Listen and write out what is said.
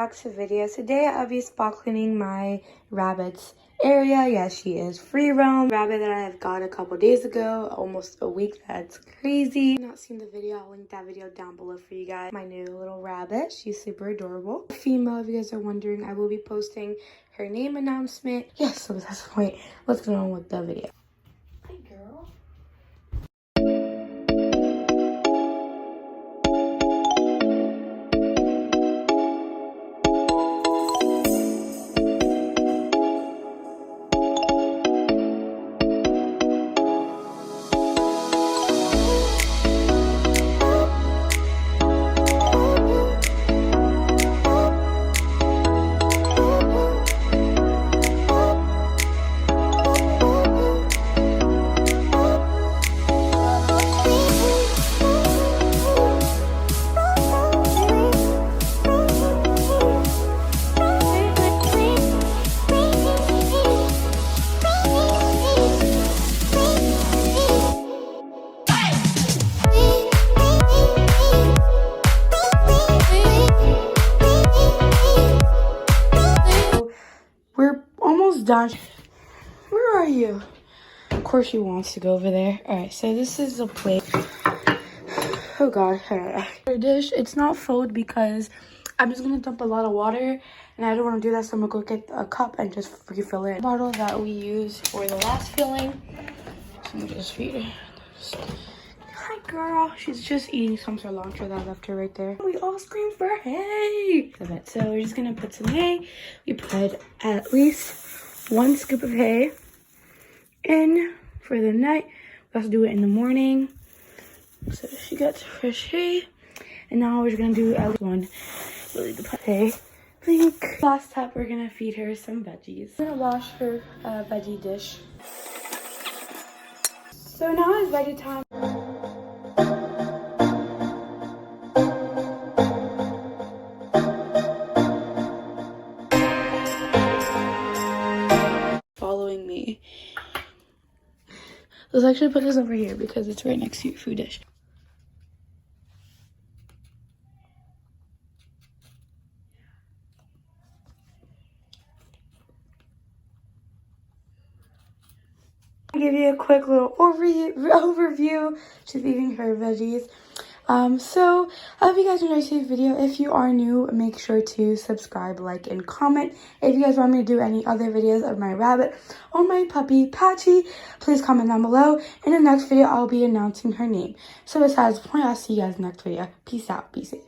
Back to video. Today I'll be spot cleaning my rabbit's area. Yes, she is free roam. Rabbit that I have got a couple days ago, almost a week. That's crazy. If you've not seen the video, I'll link that video down below for you guys. My new little rabbit, she's super adorable. Female, if you guys are wondering, I will be posting her name announcement. Yes, so that's the point. Let's go on with the video. Hi, girl. We're almost done. Where are you? Of course she wants to go over there. Alright, so this is a plate. Oh god. Our dish, it's not filled because I'm just gonna dump a lot of water and I don't want to do that, so I'm gonna go get a cup and just refill it. The bottle that we used for the last filling. So I'm just feed her. Hi girl. She's just eating some cilantro that I left her right there. We all scream for hay. So we're just gonna put some hay. We put at least 1 scoop of hay in for the night. We also do it in the morning. So she gets fresh hay. And now we're gonna do at least one really good hay. Last step, we're gonna feed her some veggies. I'm gonna wash her veggie dish. So now it's veggie time. Following me. Let's actually put this over here because it's right next to your food dish. I'll give you a quick little overview. She's eating her veggies. So I hope you guys enjoyed today's video. If you are new, make sure to subscribe, like, and comment. If you guys want me to do any other videos of my rabbit or my puppy Patchy, please comment down below. In the next video, I'll be announcing her name. So besides the point, I'll see you guys in the next video. Peace out. Be safe.